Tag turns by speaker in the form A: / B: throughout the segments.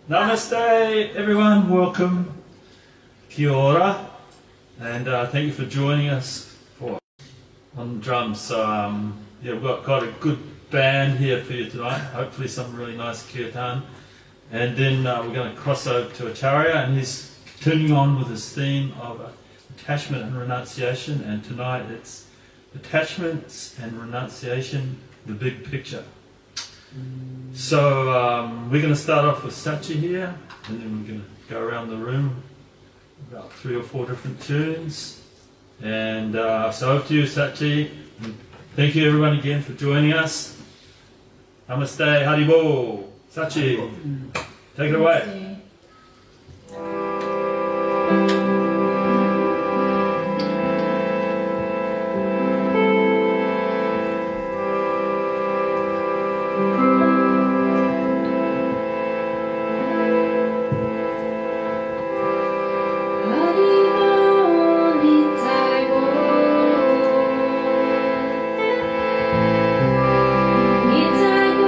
A: Namaste everyone, welcome, kia ora, and thank you for joining us on drums. So yeah, we've got a good band here for you tonight, hopefully some really nice kirtan, and then we're going to cross over to Acharya, and he's continuing on with his theme of attachment and renunciation, and tonight it's attachments and renunciation, the big picture. So we're going to start off with Sachi here, and then we're going to go around the room, about 3 or 4 different tunes. And so over to you, Sachi. And thank you everyone again for joining us. Namaste, Haribo. Sachi, take it away.
B: Nitai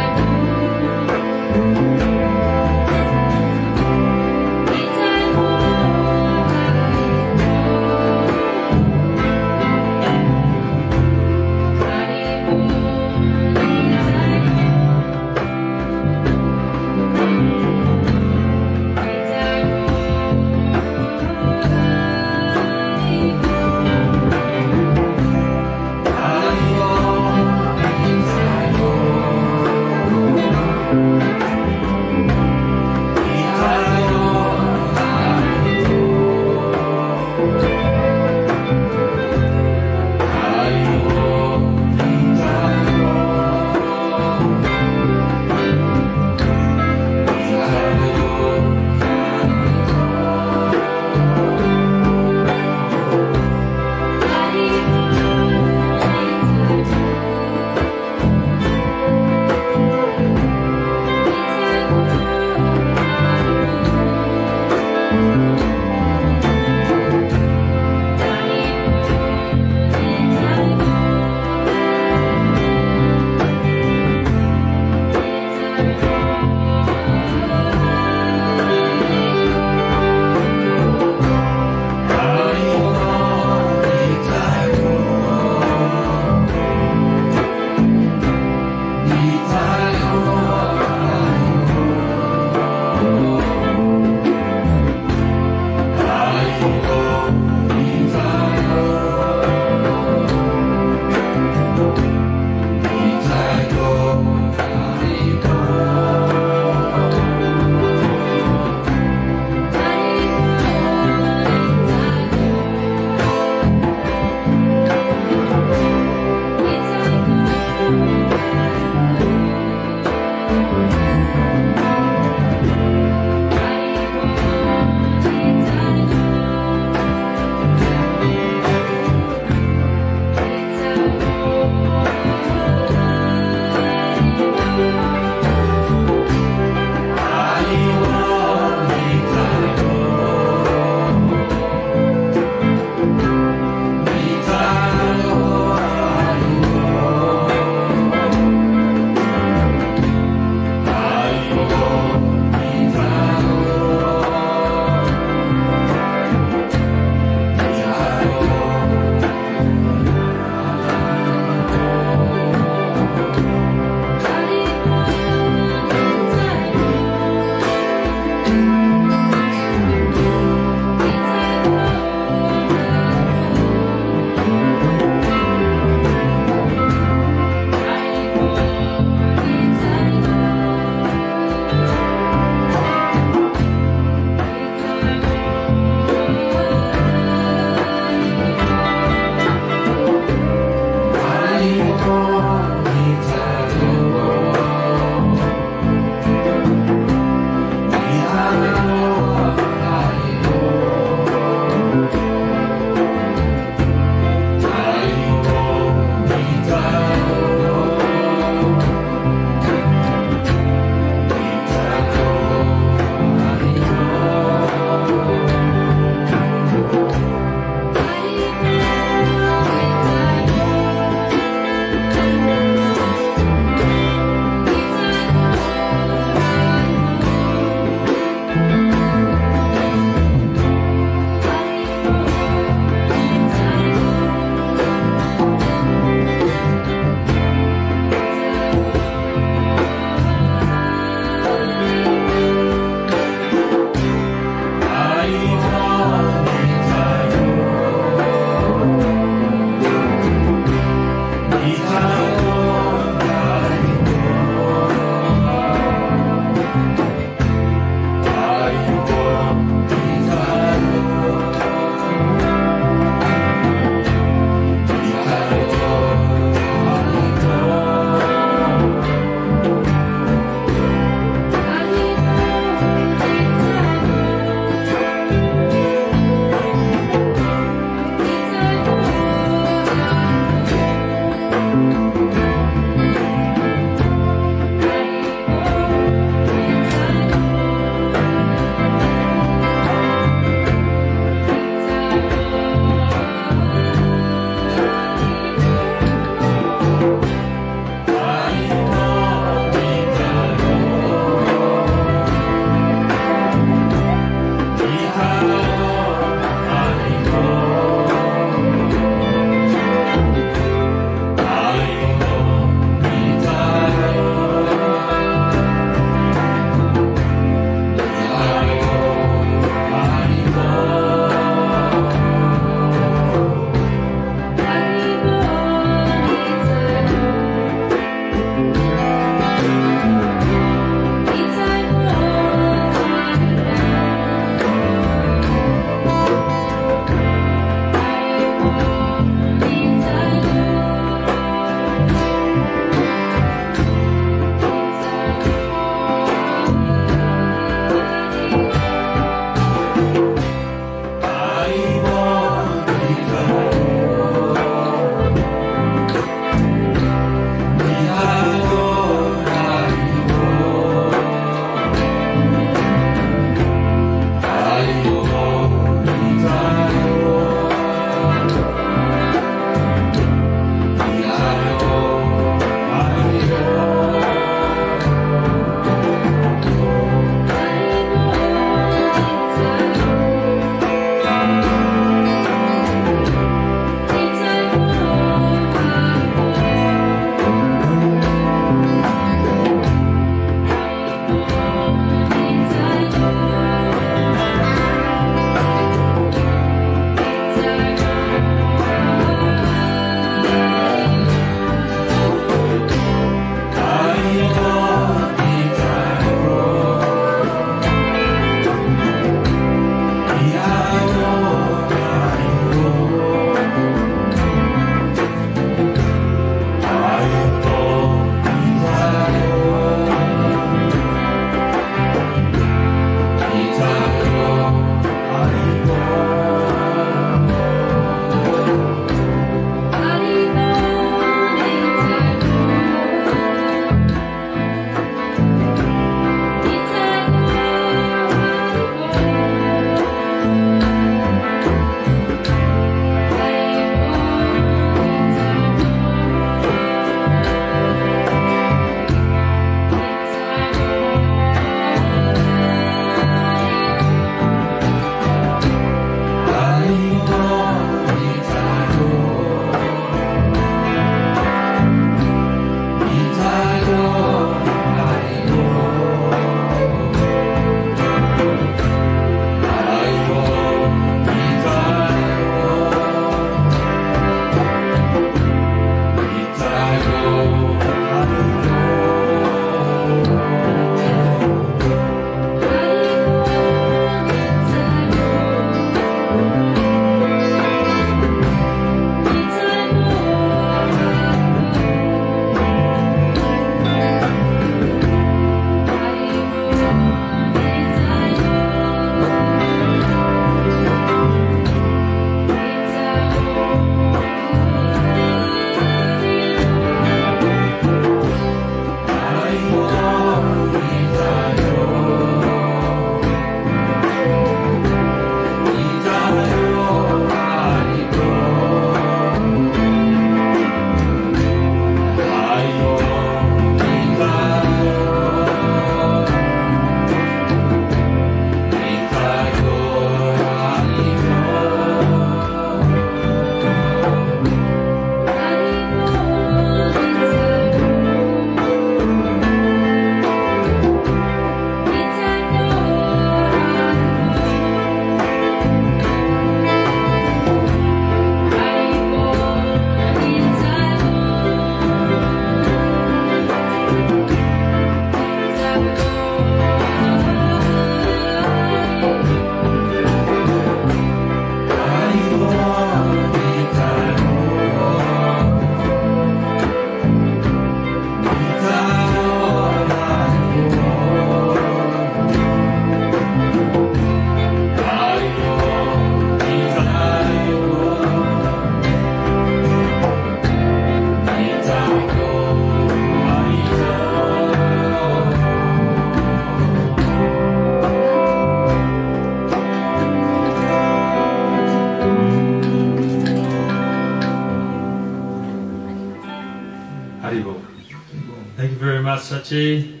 A: Sachi,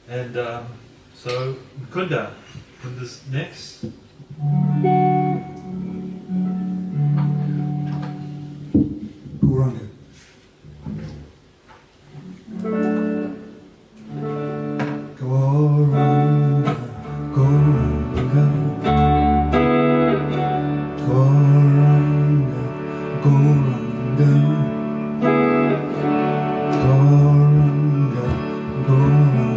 A: and so Mukunda. Munda's next.
B: Guranga. Goranga, Goranga, Goranga, Goranga, Goranga, Goranga, Goranga.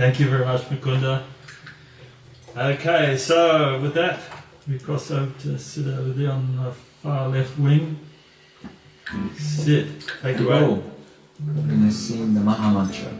A: Thank you very much, Mukunda. Okay, so with that, we cross over to sit over there on the far left wing. Sit. Take it away.
C: Go. We're gonna sing the Maha Mantra.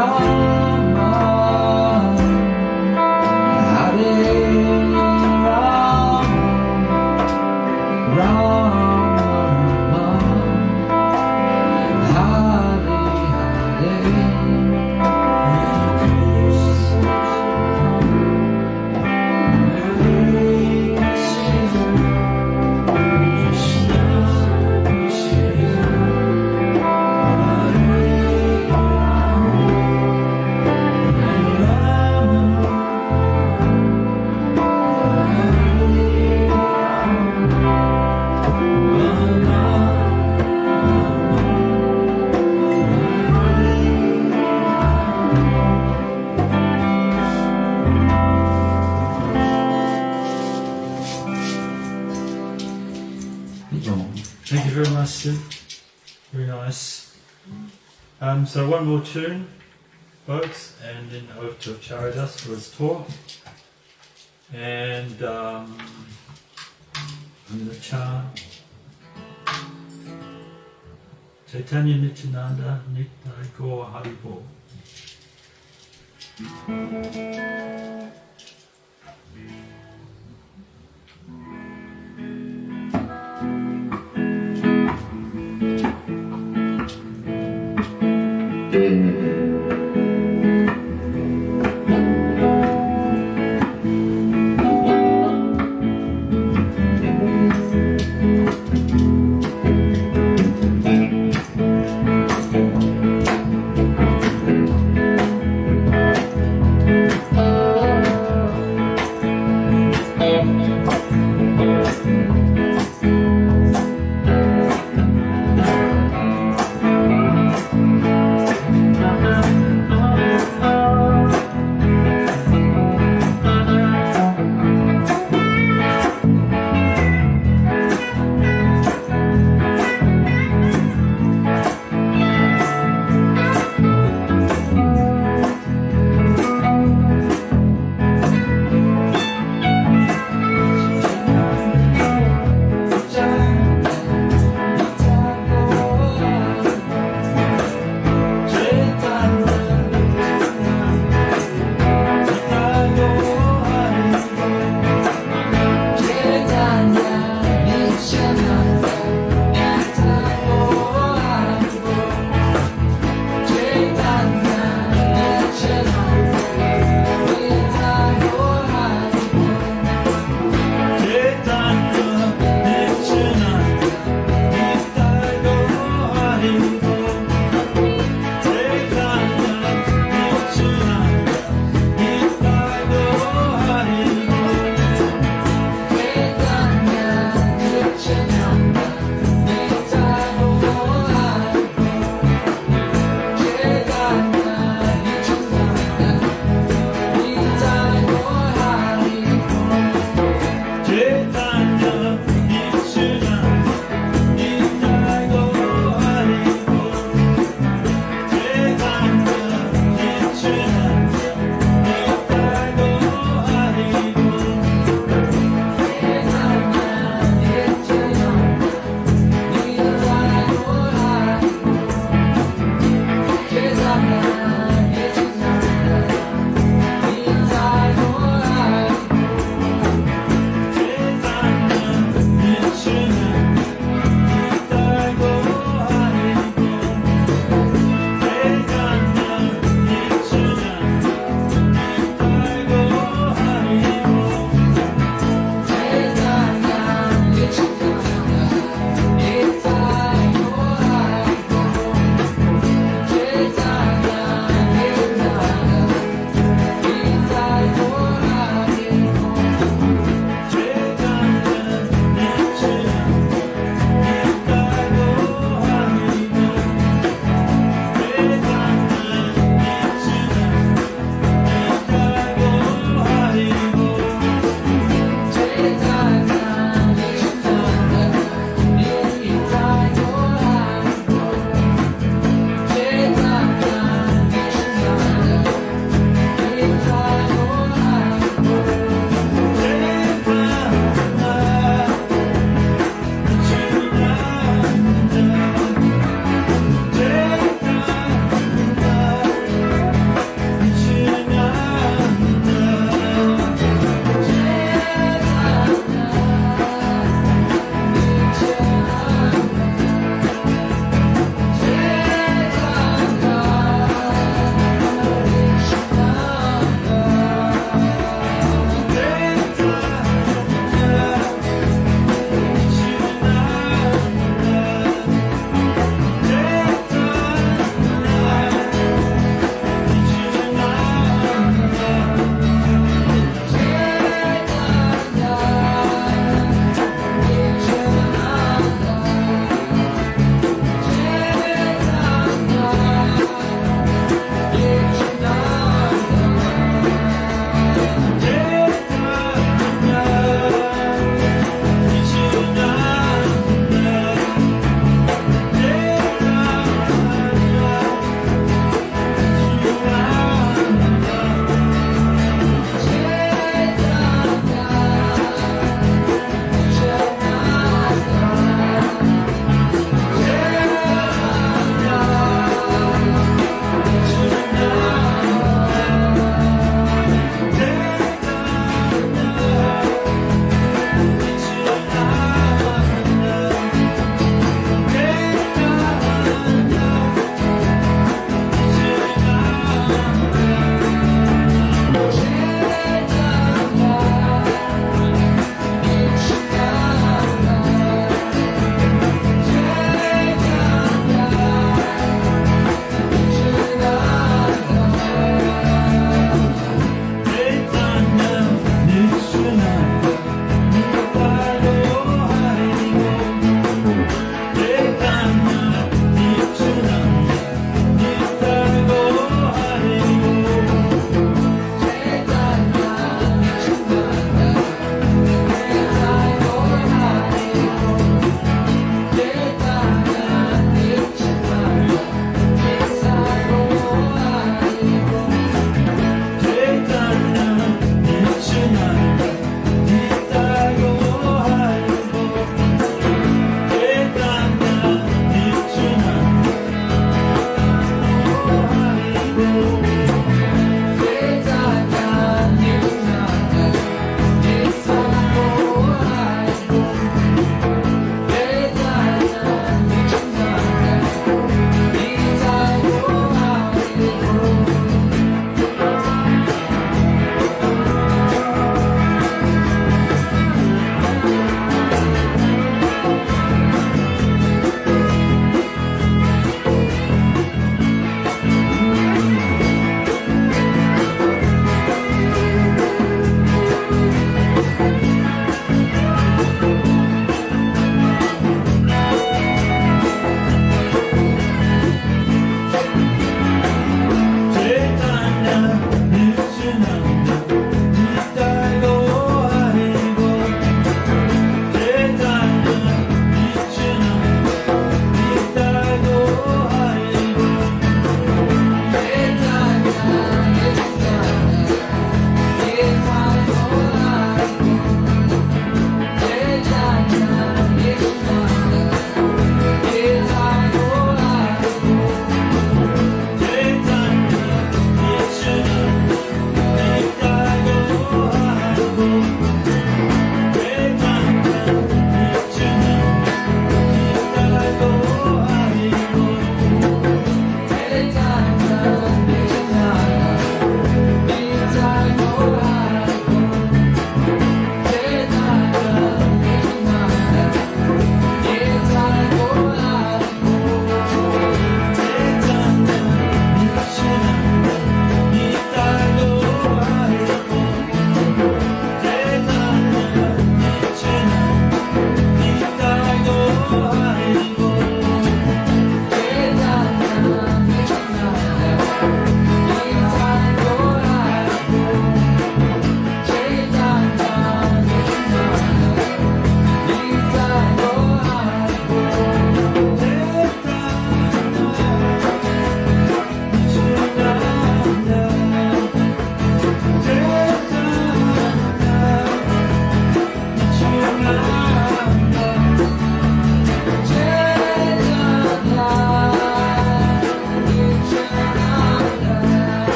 C: Rama, Hare Rama, Rama, Hare Hare.
A: Thank you very much, Sid. Very nice. So one more tune, folks, and then over to Charidas for his talk. And I'm going to chant Chaitanya Nityananda Nitai Gaur Haribol.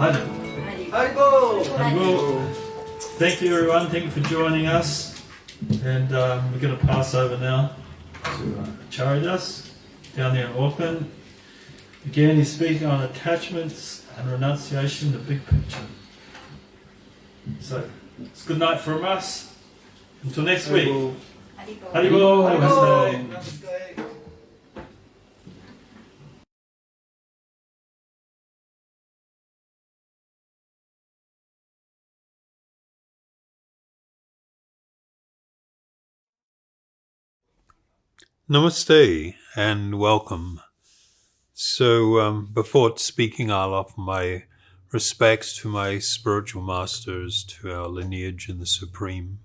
A: Haribo. Haribo. Thank you, everyone. Thank you for joining us. And we're going to pass over now to Charidas down there in Auckland. Again, he's speaking on attachments and renunciation, the big picture. So, it's good night from us. Until next week. Haribo. Namaste.
D: Namaste and welcome. So before speaking, I'll offer my respects to my spiritual masters, to our lineage in the Supreme.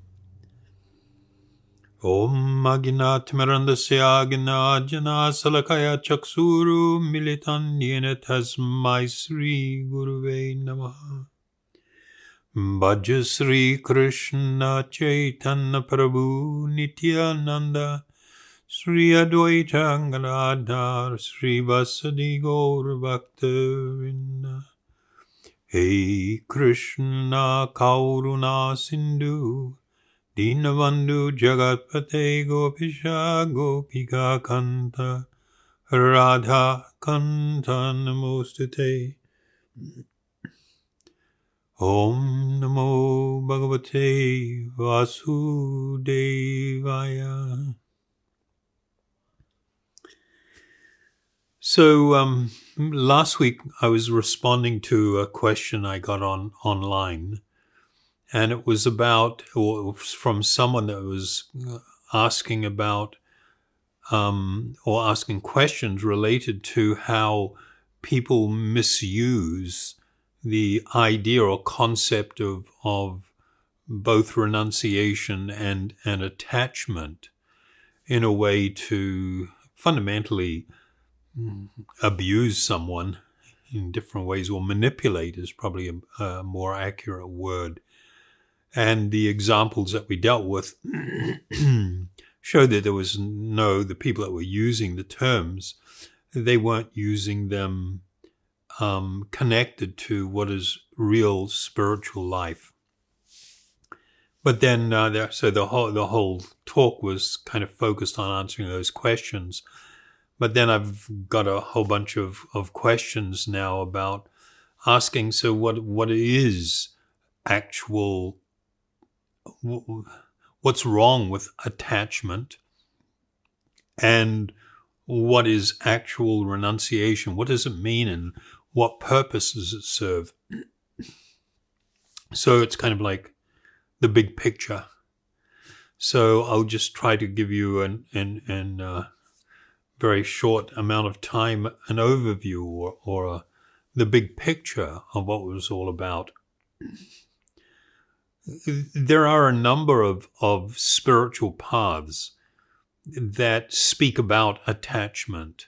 D: Om Aginaatimarandasya Aginajana Salakaya Chaksuru Militan Yena Tasmai Sri Guruve Namaha. Bhaja Sri Krishna Chaitanya Prabhu Nityananda Sri Advaita Gadadhar Sri Vasadi Gaur Bhakta Vrinda. Hey Krishna Kauruna Sindhu Dinabandhu Jagatpate Gopisha Gopika Kanta Radha Kanta Namostate. Om Namo Bhagavate Vasudevaya. So last week I was responding to a question I got online, and it was about, or from someone that was asking about, or asking questions related to how people misuse the idea or concept of both renunciation and attachment in a way to fundamentally abuse someone in different ways, or manipulate is probably a more accurate word. And the examples that we dealt with showed that there was the people that were using the terms, they weren't using them connected to what is real spiritual life. But then, so the whole talk was kind of focused on answering those questions. But then I've got a whole bunch of questions now about asking, so what is actual, what's wrong with attachment, and what is actual renunciation? What does it mean, and what purpose does it serve? So it's kind of like the big picture. So I'll just try to give you an very short amount of time, an overview or the big picture of what it was all about. There are a number of spiritual paths that speak about attachment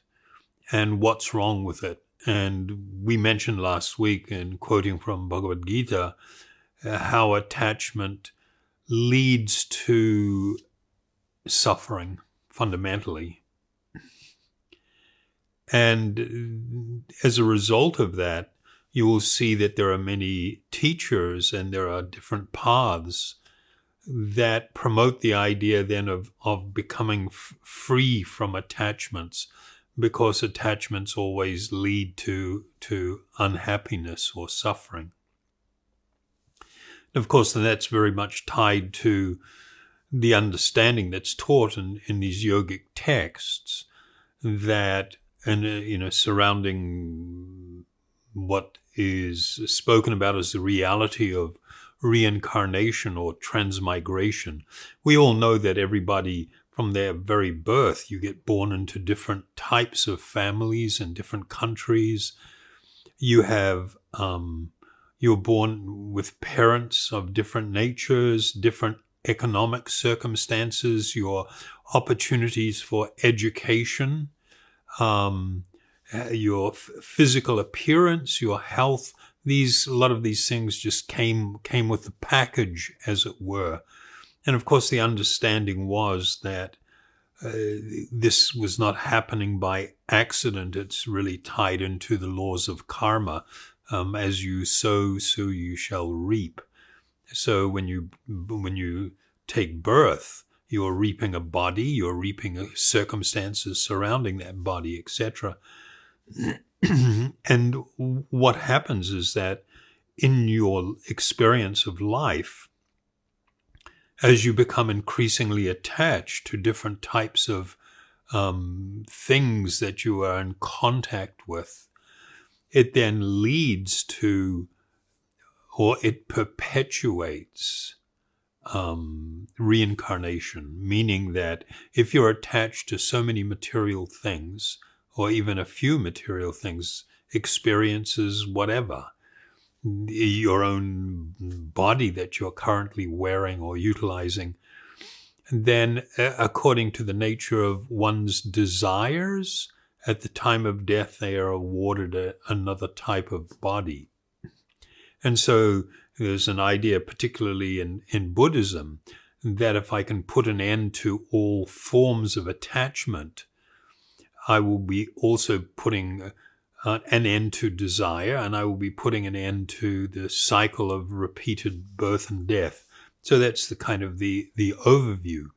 D: and what's wrong with it. And we mentioned last week, in quoting from Bhagavad Gita, how attachment leads to suffering fundamentally. And as a result of that, you will see that there are many teachers and there are different paths that promote the idea then of becoming free from attachments, because attachments always lead to unhappiness or suffering. And of course, that's very much tied to the understanding that's taught in these yogic texts, that, and surrounding what is spoken about as the reality of reincarnation or transmigration. We all know that everybody, from their very birth, you get born into different types of families and different countries. You have, you're born with parents of different natures, different economic circumstances, your opportunities for education, your physical appearance, your health. A lot of these things just came with the package, as it were. And of course, the understanding was that this was not happening by accident. It's really tied into the laws of karma, As you sow, so you shall reap. So when you take birth, you're reaping a body, you're reaping circumstances surrounding that body, etc. And what happens is that in your experience of life, as you become increasingly attached to different types of things that you are in contact with, it then leads to, or it perpetuates reincarnation, meaning that if you're attached to so many material things, or even a few material things, experiences, whatever, your own body that you're currently wearing or utilizing, then according to the nature of one's desires, at the time of death, they are awarded another type of body. And so there's an idea, particularly in Buddhism, that if I can put an end to all forms of attachment, I will be also putting an end to desire, and I will be putting an end to the cycle of repeated birth and death. So that's the kind of the overview.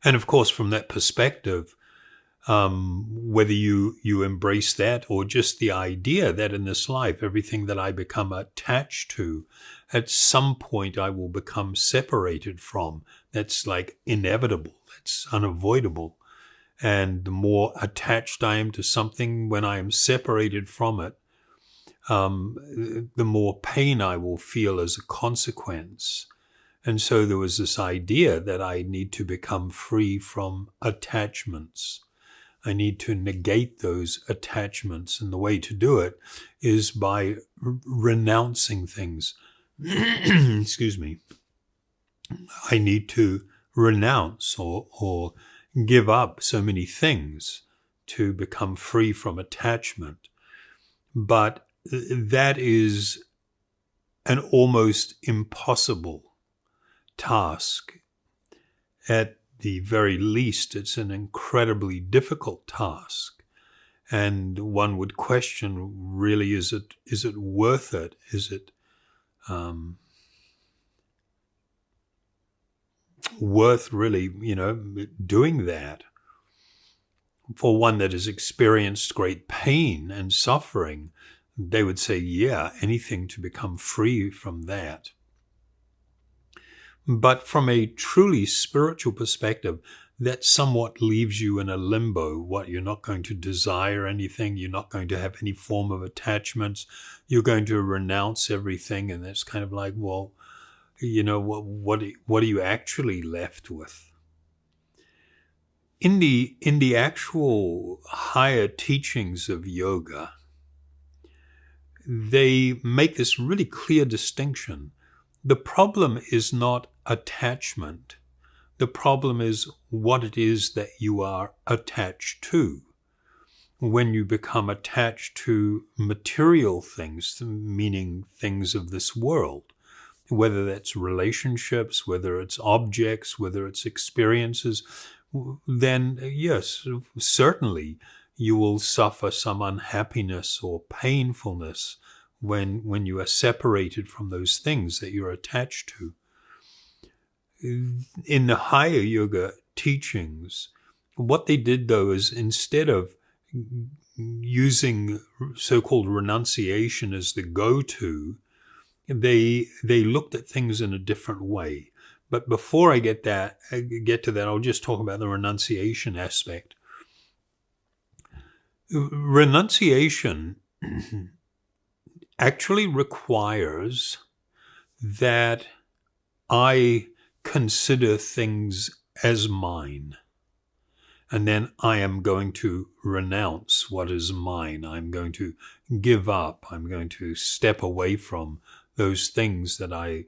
D: And of course, from that perspective, whether you embrace that or just the idea that in this life, everything that I become attached to, at some point I will become separated from. That's like inevitable. That's unavoidable. And the more attached I am to something, when I am separated from it, the more pain I will feel as a consequence. And so there was this idea that I need to become free from attachments. I need to negate those attachments. And the way to do it is by renouncing things. Excuse me. I need to renounce or give up so many things to become free from attachment. But that is an almost impossible task. At the very least, it's an incredibly difficult task. And one would question, really, is it worth it? Is it worth really, doing that? For one that has experienced great pain and suffering, they would say, yeah, anything to become free from that. But from a truly spiritual perspective, that somewhat leaves you in a limbo. What, you're not going to desire anything, you're not going to have any form of attachments, you're going to renounce everything, and it's kind of like, well, what are you actually left with? In the actual higher teachings of yoga, they make this really clear distinction. The problem is not attachment. The problem is what it is that you are attached to. When you become attached to material things, meaning things of this world, whether that's relationships, whether it's objects, whether it's experiences, then yes, certainly you will suffer some unhappiness or painfulness when you are separated from those things that you're attached to. In the higher yoga teachings, what they did, though, is instead of using so-called renunciation as the go-to, they looked at things in a different way. But before I get to that, I'll just talk about the renunciation aspect. Renunciation actually requires that I consider things as mine. And then I am going to renounce what is mine. I'm going to give up. I'm going to step away from those things that I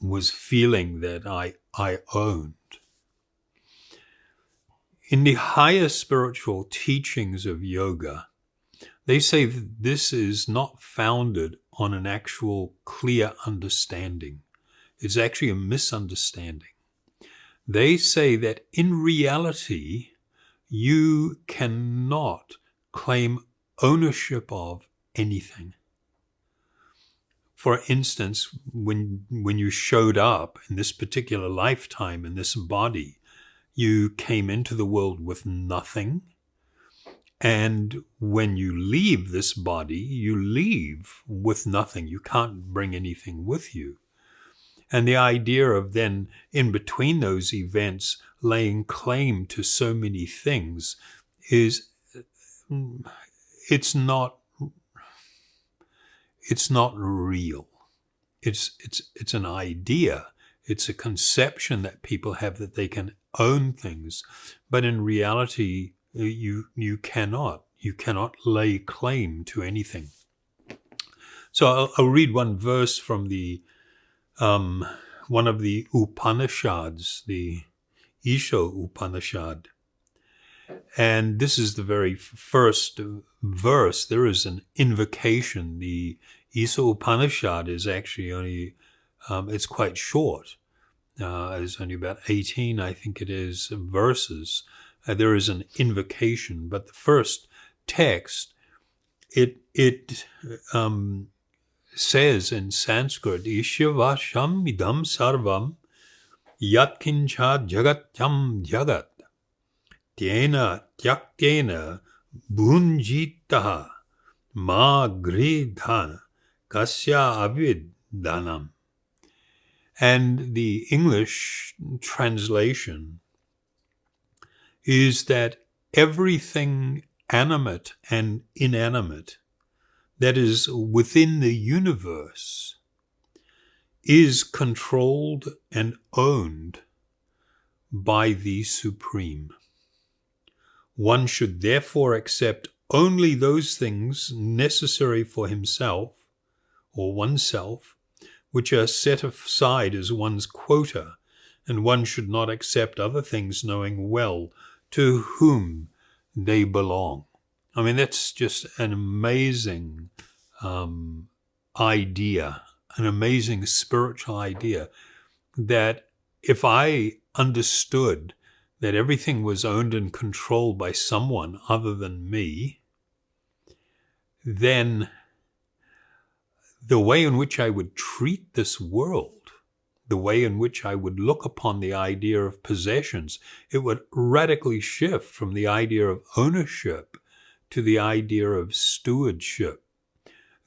D: was feeling that I owned. In the higher spiritual teachings of yoga, they say that this is not founded on an actual clear understanding. It's actually a misunderstanding. They say that in reality, you cannot claim ownership of anything. For instance, when you showed up in this particular lifetime, in this body, you came into the world with nothing. And when you leave this body, you leave with nothing. You can't bring anything with you. And the idea of then, in between those events, laying claim to so many things is, it's not real. It's an idea. It's a conception that people have that they can own things. But in reality, you cannot lay claim to anything. So I'll read one verse from the one of the Upanishads, the Isha Upanishad. And this is the very first verse. There is an invocation. The Isha Upanishad is actually only, it's quite short. It's only about 18, I think it is, verses. There is an invocation, but the first text, it says in Sanskrit, Ishyavasham idam sarvam yatkincha jagatyam jagat tena tyaktena bhunjitaha ma gridhana kasya avidhanam. And the English translation is that everything animate and inanimate that is within the universe is controlled and owned by the Supreme. One should therefore accept only those things necessary for himself or oneself, which are set aside as one's quota, and one should not accept other things knowing well to whom they belong. I mean, that's just an amazing idea, an amazing spiritual idea, that if I understood that everything was owned and controlled by someone other than me, then the way in which I would treat this world, the way in which I would look upon the idea of possessions, it would radically shift from the idea of ownership to the idea of stewardship,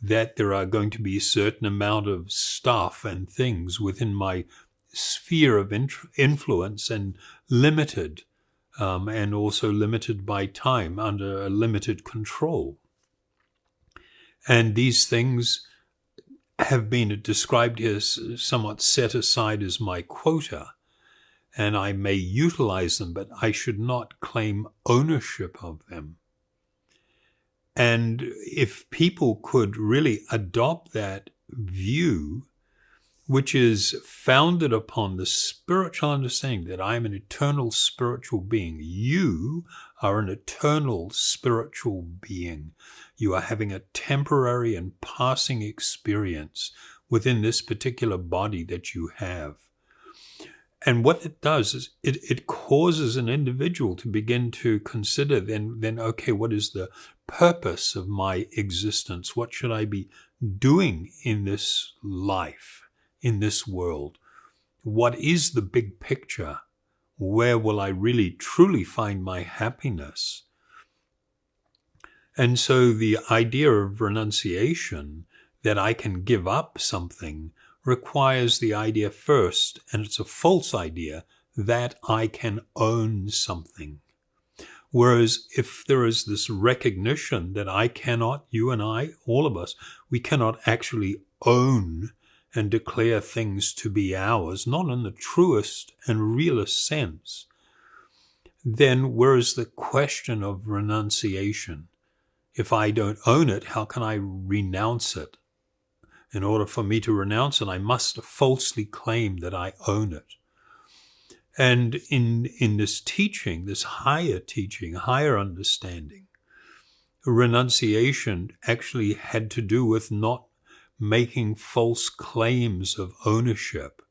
D: that there are going to be a certain amount of stuff and things within my sphere of influence and limited, and also limited by time, under a limited control. And these things have been described here as somewhat set aside as my quota, and I may utilize them, but I should not claim ownership of them. And if people could really adopt that view, which is founded upon the spiritual understanding that I am an eternal spiritual being. You are an eternal spiritual being. You are having a temporary and passing experience within this particular body that you have. And what it does is it causes an individual to begin to consider then, okay, what is the purpose of my existence? What should I be doing in this life, in this world? What is the big picture? Where will I really truly find my happiness? And so the idea of renunciation, that I can give up something, requires the idea first, and it's a false idea, that I can own something. Whereas if there is this recognition that I cannot, you and I, all of us, we cannot actually own and declare things to be ours, not in the truest and realest sense, then where is the question of renunciation? If I don't own it, how can I renounce it? In order for me to renounce it, I must falsely claim that I own it. And in this teaching, this higher teaching, higher understanding, renunciation actually had to do with not making false claims of ownership,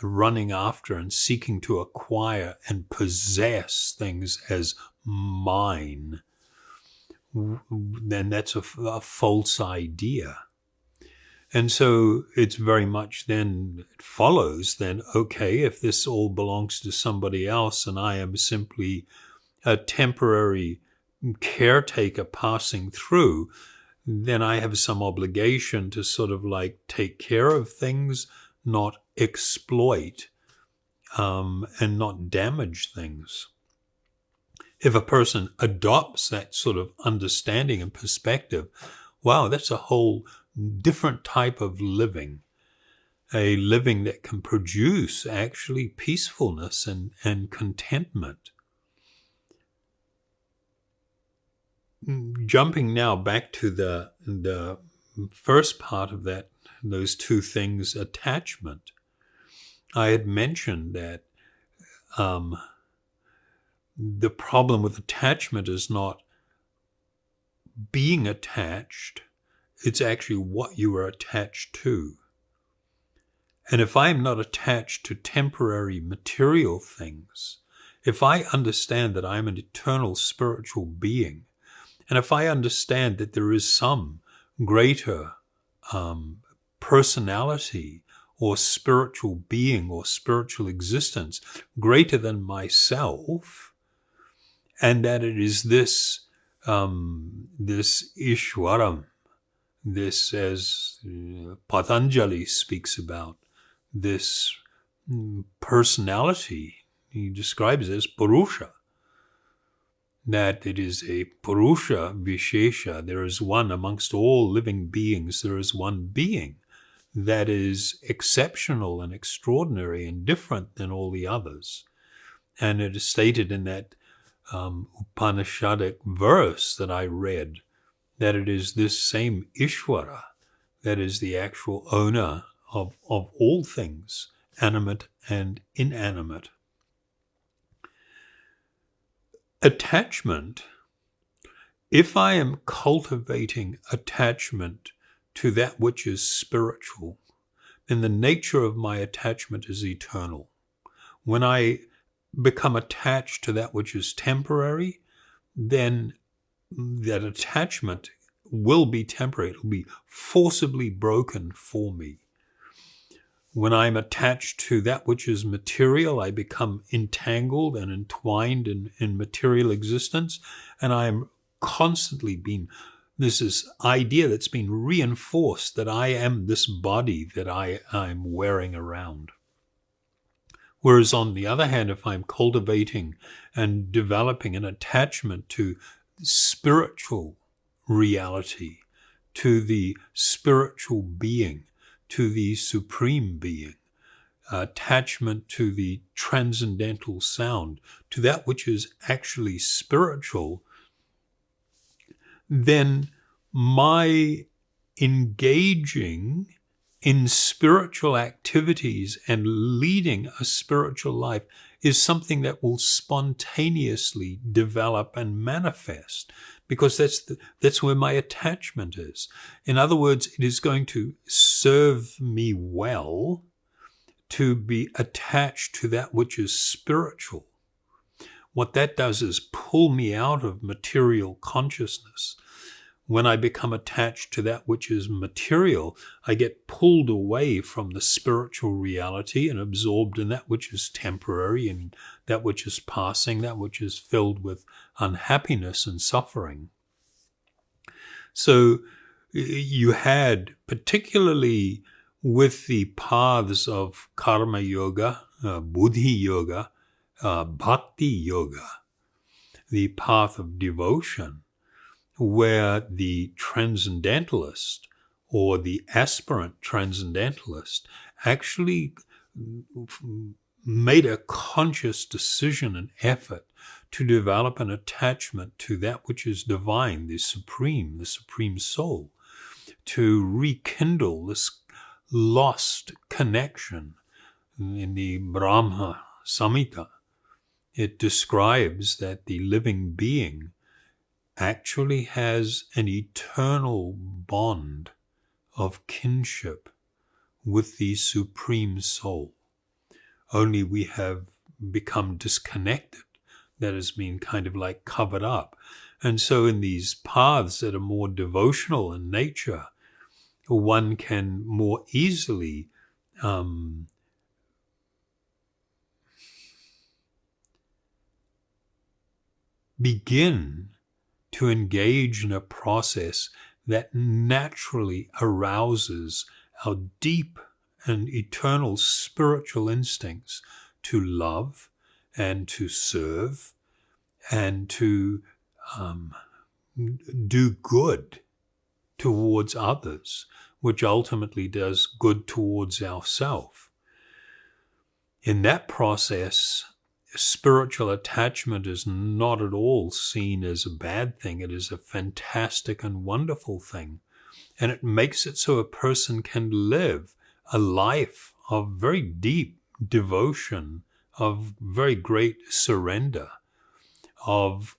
D: running after and seeking to acquire and possess things as mine. then that's a false idea. And so it's very much then, it follows then, okay, if this all belongs to somebody else and I am simply a temporary caretaker passing through, then I have some obligation to sort of like take care of things, not exploit, and not damage things. If a person adopts that sort of understanding and perspective, wow, that's a whole different type of living, a living that can produce actually peacefulness and contentment. Jumping now back to the first part of that, those two things, attachment. I had mentioned that the problem with attachment is not being attached, it's actually what you are attached to. And if I am not attached to temporary material things, if I understand that I'm an eternal spiritual being, and if I understand that there is some greater personality or spiritual being or spiritual existence greater than myself, and that it is this Ishwaram, this, as Patanjali speaks about, this personality, he describes it as Purusha, that it is a Purusha Vishesha. There is one amongst all living beings, there is one being that is exceptional and extraordinary and different than all the others. And it is stated in that Upanishadic verse that I read, that it is this same Ishvara that is the actual owner of all things, animate and inanimate. Attachment, if I am cultivating attachment to that which is spiritual, then the nature of my attachment is eternal. When I become attached to that which is temporary, then that attachment will be temporary. It will be forcibly broken for me. When I'm attached to that which is material, I become entangled and entwined in material existence, and I am constantly there's this idea that's been reinforced that I am this body that I'm wearing around. Whereas on the other hand, if I'm cultivating and developing an attachment to spiritual reality, to the spiritual being, to the supreme being, attachment to the transcendental sound, to that which is actually spiritual, then my engaging in spiritual activities and leading a spiritual life is something that will spontaneously develop and manifest, because that's where my attachment is. In other words, it is going to serve me well to be attached to that which is spiritual. What that does is pull me out of material consciousness. When I become attached to that which is material, I get pulled away from the spiritual reality and absorbed in that which is temporary and that which is passing, that which is filled with unhappiness and suffering. So you had, particularly with the paths of karma yoga, buddhi yoga, bhakti yoga, the path of devotion, where the transcendentalist or the aspirant transcendentalist actually made a conscious decision and effort to develop an attachment to that which is divine, the supreme soul, to rekindle this lost connection. In the Brahma Samhita, it describes that the living being actually has an eternal bond of kinship with the Supreme Soul. Only we have become disconnected. That has been kind of like covered up. And so in these paths that are more devotional in nature, one can more easily begin to engage in a process that naturally arouses our deep and eternal spiritual instincts to love and to serve and to do good towards others, which ultimately does good towards ourself. In that process, spiritual attachment is not at all seen as a bad thing. It is a fantastic and wonderful thing. And it makes it so a person can live a life of very deep devotion, of very great surrender, of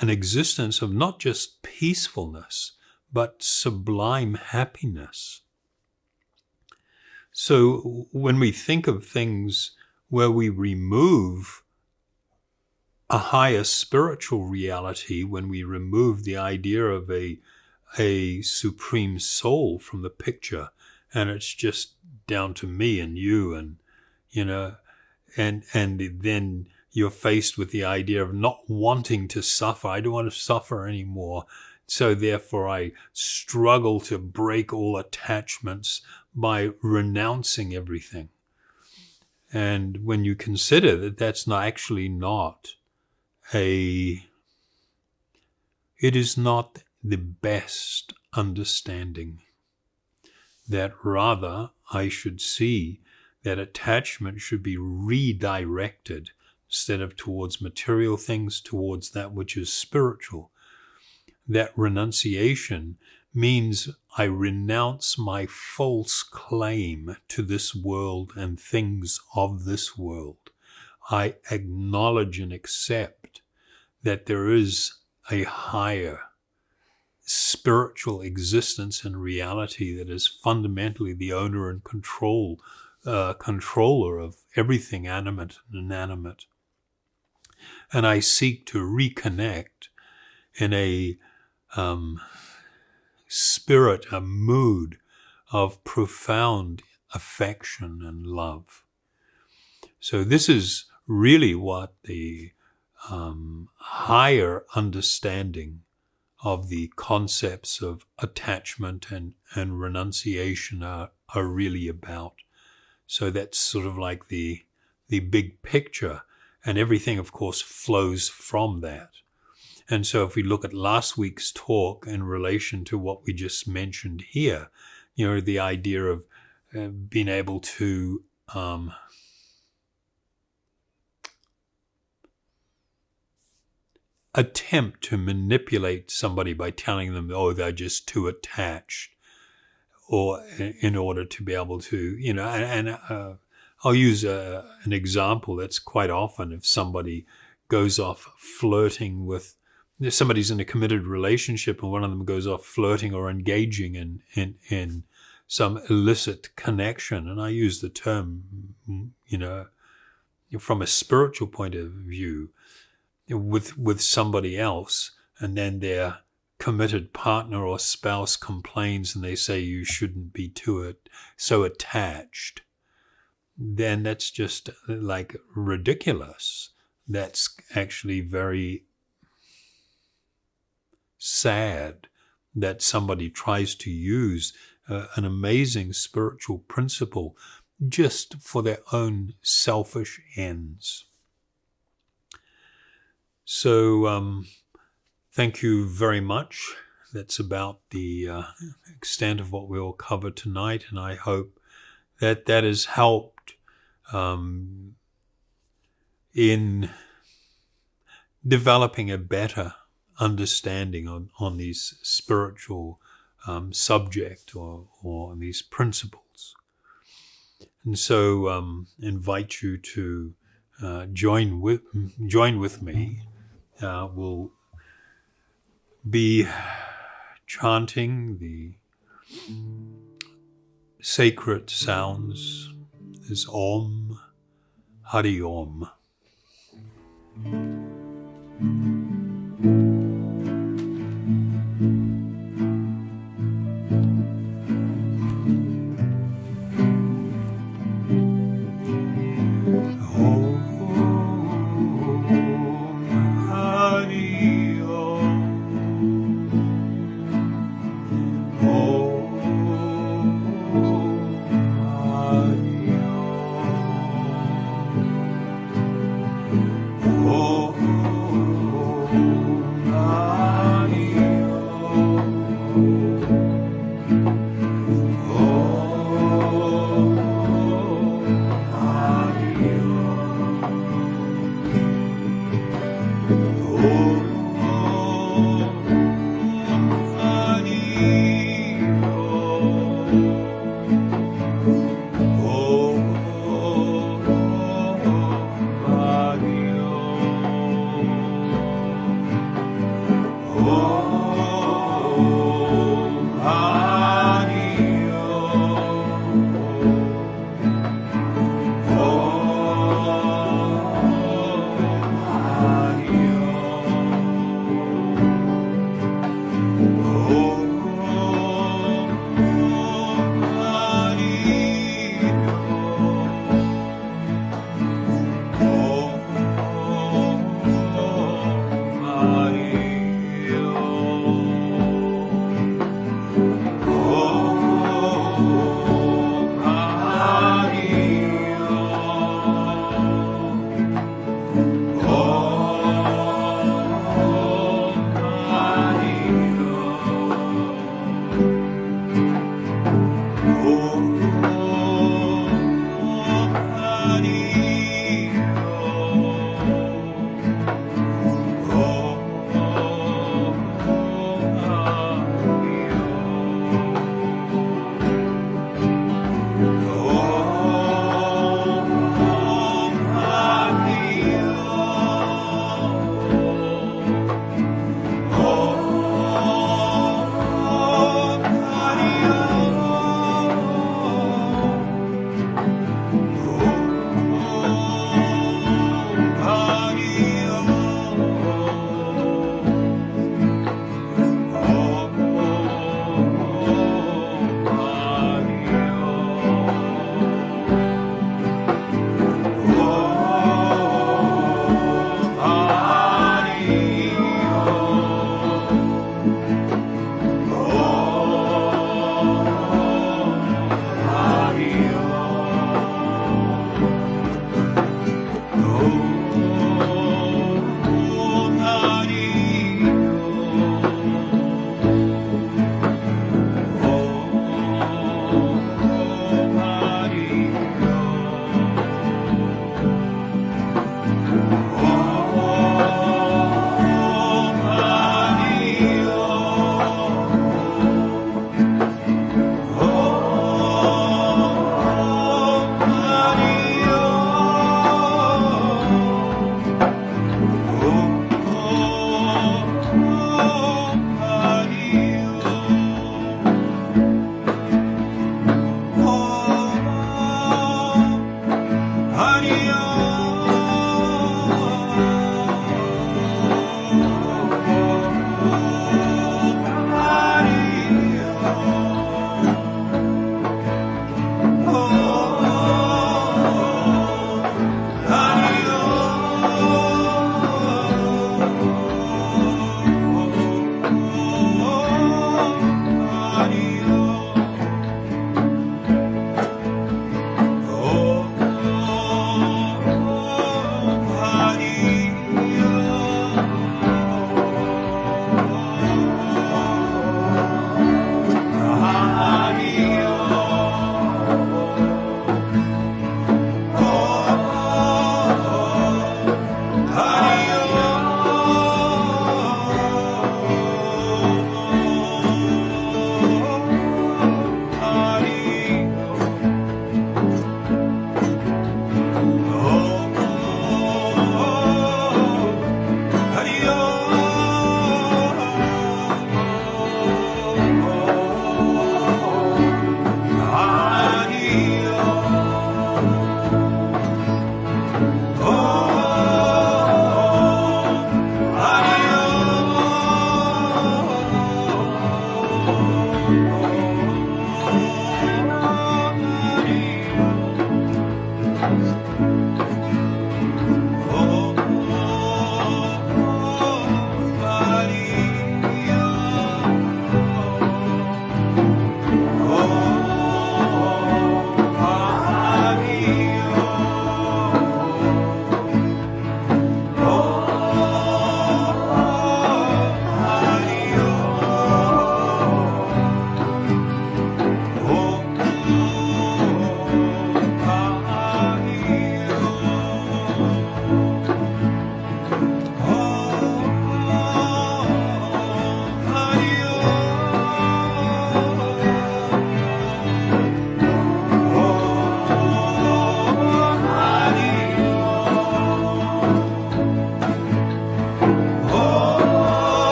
D: an existence of not just peacefulness, but sublime happiness. So when we think of things where we remove a higher spiritual reality, when we remove the idea of a supreme soul from the picture, and it's just down to me and you, and and then you're faced with the idea of not wanting to suffer. I don't want to suffer anymore, so therefore I struggle to break all attachments by renouncing everything. And when you consider that that's not actually it is not the best understanding, that rather I should see that attachment should be redirected instead of towards material things, towards that which is spiritual. That renunciation means I renounce my false claim to this world and things of this world. I acknowledge and accept that there is a higher spiritual existence and reality that is fundamentally the owner and controller of everything animate and inanimate. And I seek to reconnect in a spirit, a mood of profound affection and love. So this is really what the higher understanding of the concepts of attachment and renunciation are really about. So that's sort of like the big picture, and everything, of course, flows from that. And so if we look at last week's talk in relation to what we just mentioned here, the idea of being able to attempt to manipulate somebody by telling them, oh, they're just too attached, or in order to be able to, I'll use an example that's quite often if somebody goes off flirting with, if somebody's in a committed relationship and one of them goes off flirting or engaging in some illicit connection, and I use the term, from a spiritual point of view, with somebody else, and then their committed partner or spouse complains and they say you shouldn't be so attached, then that's just like ridiculous. That's actually very sad that somebody tries to use an amazing spiritual principle just for their own selfish ends. So thank you very much. That's about the extent of what we'll cover tonight, and I hope that has helped in developing a better understanding on these spiritual subject or these principles. And so invite you to join with me. We'll be chanting the sacred sounds as Om Hari Om.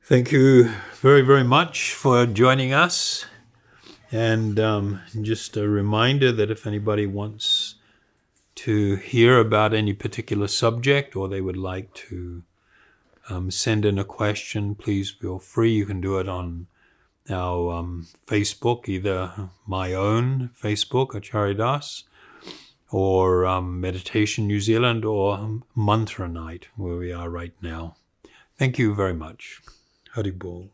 D: Thank you very, very much for joining us. And just a reminder that if anybody wants to hear about any particular subject or they would like to send in a question, please feel free. You can do it on our Facebook, either my own Facebook, Acharidas, or Meditation New Zealand, or Mantra Night, where we are right now. Thank you very much. Haribol.